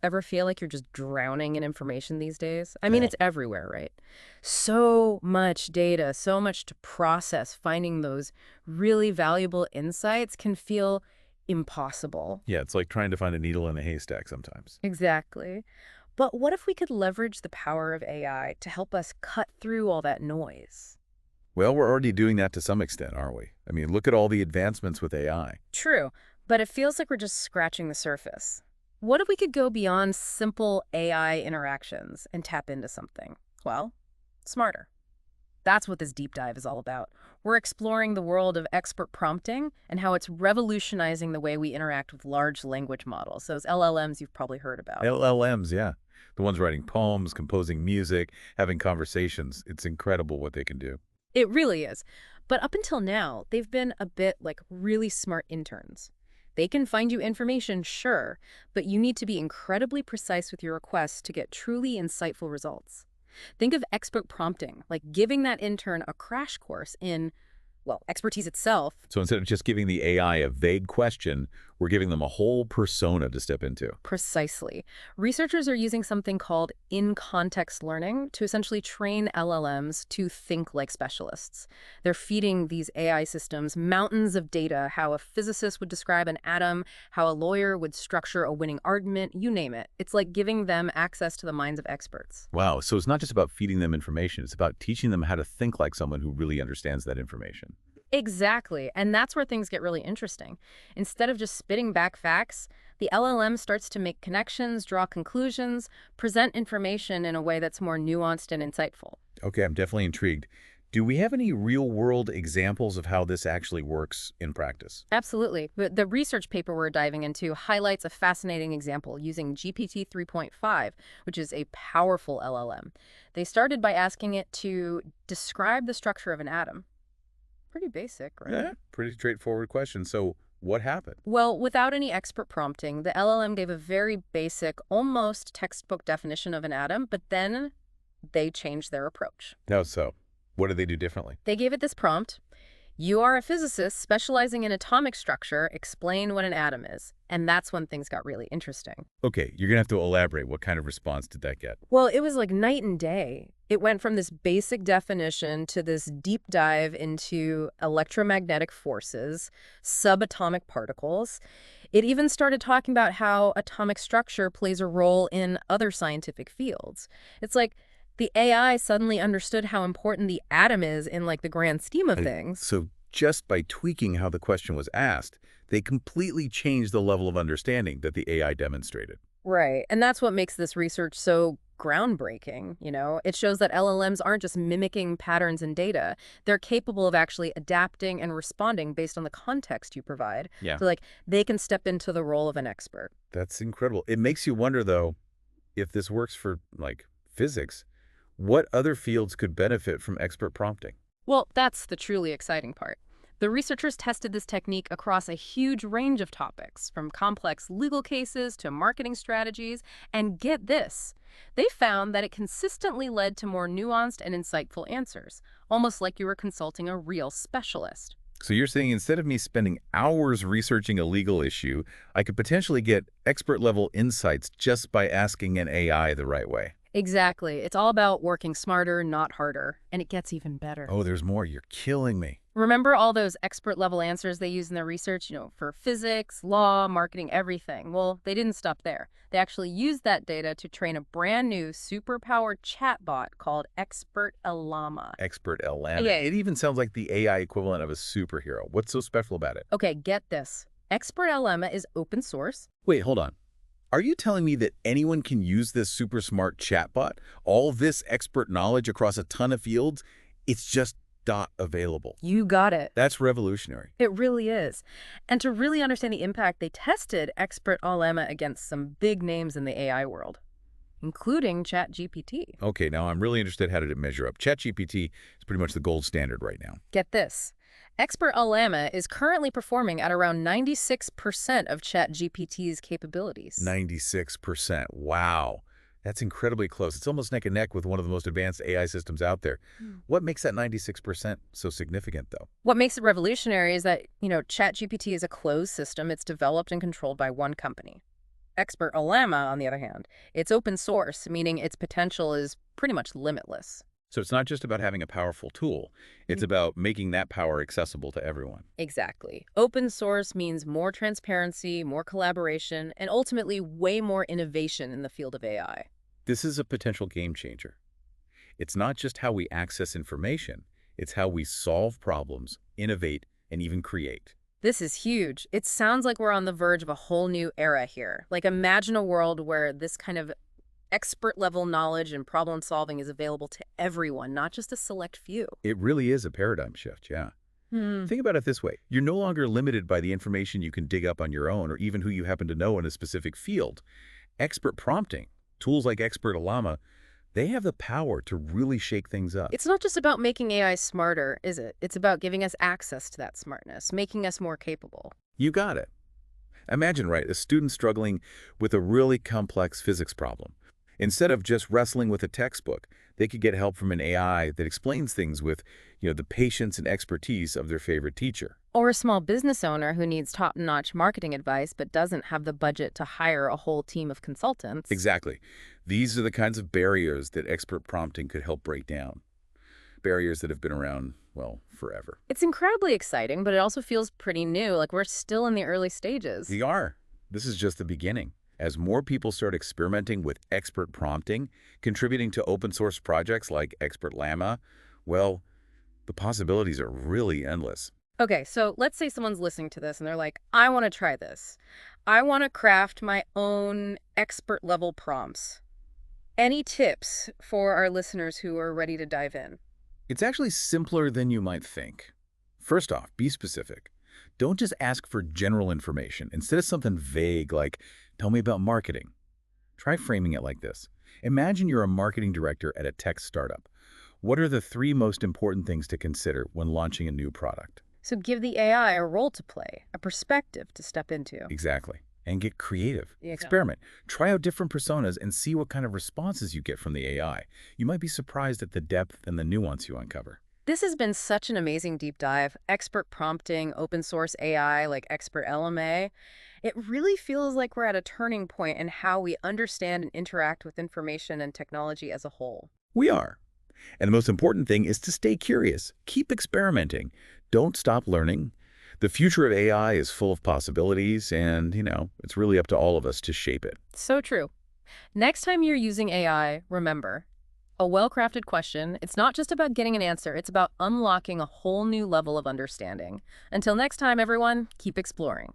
Ever feel like you're just drowning in information these days? I mean, Oh, it's everywhere, right? So much data, so much to process. Finding those really valuable insights can feel impossible. yeah, it's like trying to find a needle in a haystack sometimes. Exactly. But what if we could leverage the power of AI to help us cut through all that noise? Well, we're already doing that to some extent, aren't we? I mean, look at all the advancements with AI. True, but it feels like we're just scratching the surface. What if we could go beyond simple AI interactions and tap into something, well, smarter? That's what this deep dive is all about. We're exploring the world of expert prompting and how it's revolutionizing the way we interact with large language models, those LLMs you've probably heard about. LLMs, yeah. The ones writing poems, composing music, having conversations. It's incredible what they can do. It really is. But up until now, they've been a bit like really smart interns. They can find you information, sure, but you need to be incredibly precise with your requests to get truly insightful results. Think of expert prompting, like giving that intern a crash course in, well, expertise itself. So instead of just giving the AI a vague question, we're giving them a whole persona to step into. Precisely. Researchers are using something called in-context learning to essentially train LLMs to think like specialists. They're feeding these AI systems mountains of data, how a physicist would describe an atom, how a lawyer would structure a winning argument, you name it. It's like giving them access to the minds of experts. Wow, so it's not just about feeding them information, it's about teaching them how to think like someone who really understands that information. Exactly. And that's where things get really interesting. Instead of just spitting back facts, the LLM starts to make connections, draw conclusions, present information in a way that's more nuanced and insightful. Okay, I'm definitely intrigued. Do we have any real-world examples of how this actually works in practice? Absolutely. But the research paper we're diving into highlights a fascinating example using GPT 3.5, which is a powerful LLM. They started by asking it to describe the structure of an atom. Pretty basic, right? Yeah, pretty straightforward question. So what happened? Well, without any expert prompting, the LLM gave a very basic, almost textbook definition of an atom, but then they changed their approach. How so? What did they do differently? They gave it this prompt: you are a physicist specializing in atomic structure, explain what an atom is. And that's when things got really interesting. Okay, you're going to have to elaborate. What kind of response did that get? Well, it was like night and day. It went from this basic definition to this deep dive into electromagnetic forces, subatomic particles. It even started talking about how atomic structure plays a role in other scientific fields. It's like the AI suddenly understood how important the atom is in like the grand scheme of things. So just by tweaking how the question was asked, they completely changed the level of understanding that the AI demonstrated. Right. And that's what makes this research so groundbreaking, you know? It shows that LLMs aren't just mimicking patterns in data. They're capable of actually adapting and responding based on the context you provide. Yeah. So, like, they can step into the role of an expert. That's incredible. It makes you wonder, though, if this works for, like, physics, what other fields could benefit from expert prompting? Well, that's the truly exciting part. The researchers tested this technique across a huge range of topics, from complex legal cases to marketing strategies, and get this, they found that it consistently led to more nuanced and insightful answers, almost like you were consulting a real specialist. So you're saying instead of me spending hours researching a legal issue, I could potentially get expert-level insights just by asking an AI the right way. Exactly. It's all about working smarter, not harder, and it gets even better. Oh, there's more. You're killing me. Remember all those expert-level answers they use in their research, for physics, law, marketing, everything? Well, they didn't stop there. They actually used that data to train a brand new super-powered chatbot called ExpertLLaMA. ExpertLLaMA. Yeah. It even sounds like the AI equivalent of a superhero. What's so special about it? Okay, get this. ExpertLLaMA is open source. Wait, hold on. Are you telling me that anyone can use this super smart chatbot? All this expert knowledge across a ton of fields? It's just not available. You got it. That's revolutionary. It really is. And to really understand the impact, they tested ExpertLLaMA against some big names in the AI world, including ChatGPT. Okay, now I'm really interested. How did it measure up? ChatGPT is pretty much the gold standard right now. Get this. ExpertLLaMA is currently performing at around 96% of ChatGPT's capabilities. 96%. Wow. That's incredibly close. It's almost neck and neck with one of the most advanced AI systems out there. What makes that 96% so significant, though? What makes it revolutionary is that, ChatGPT is a closed system. It's developed and controlled by one company. ExpertLLaMA, on the other hand, it's open source, meaning its potential is pretty much limitless. So it's not just about having a powerful tool. It's about making that power accessible to everyone. Exactly. Open source means more transparency, more collaboration, and ultimately way more innovation in the field of AI. This is a potential game changer. It's not just how we access information. It's how we solve problems, innovate, and even create. This is huge. It sounds like we're on the verge of a whole new era here. Like, imagine a world where this kind of expert-level knowledge and problem-solving is available to everyone, not just a select few. It really is a paradigm shift, yeah. Think about it this way. You're no longer limited by the information you can dig up on your own or even who you happen to know in a specific field. Expert prompting, tools like ExpertLLaMA, they have the power to really shake things up. It's not just about making AI smarter, is it? It's about giving us access to that smartness, making us more capable. You got it. Imagine, right, a student struggling with a really complex physics problem. Instead of just wrestling with a textbook, they could get help from an AI that explains things with, the patience and expertise of their favorite teacher. Or a small business owner who needs top-notch marketing advice but doesn't have the budget to hire a whole team of consultants. Exactly. These are the kinds of barriers that expert prompting could help break down. Barriers that have been around, well, forever. It's incredibly exciting, but it also feels pretty new, like we're still in the early stages. We are. This is just the beginning. As more people start experimenting with expert prompting, contributing to open source projects like ExpertLLaMA, well, the possibilities are really endless. Okay, so let's say someone's listening to this and they're like, I want to try this. I want to craft my own expert-level prompts. Any tips for our listeners who are ready to dive in? It's actually simpler than you might think. First off, be specific. Don't just ask for general information. Instead of something vague like, tell me about marketing. Try framing it like this. Imagine you're a marketing director at a tech startup. What are the 3 most important things to consider when launching a new product? So give the AI a role to play, a perspective to step into. Exactly. And get creative. Yeah. Experiment. Try out different personas and see what kind of responses you get from the AI. You might be surprised at the depth and the nuance you uncover. This has been such an amazing deep dive. Expert prompting, open source AI like ExpertLLaMA. It really feels like we're at a turning point in how we understand and interact with information and technology as a whole. We are. And the most important thing is to stay curious. Keep experimenting. Don't stop learning. The future of AI is full of possibilities, and, it's really up to all of us to shape it. So true. Next time you're using AI, remember, a well-crafted question, it's not just about getting an answer, it's about unlocking a whole new level of understanding. Until next time, everyone, keep exploring.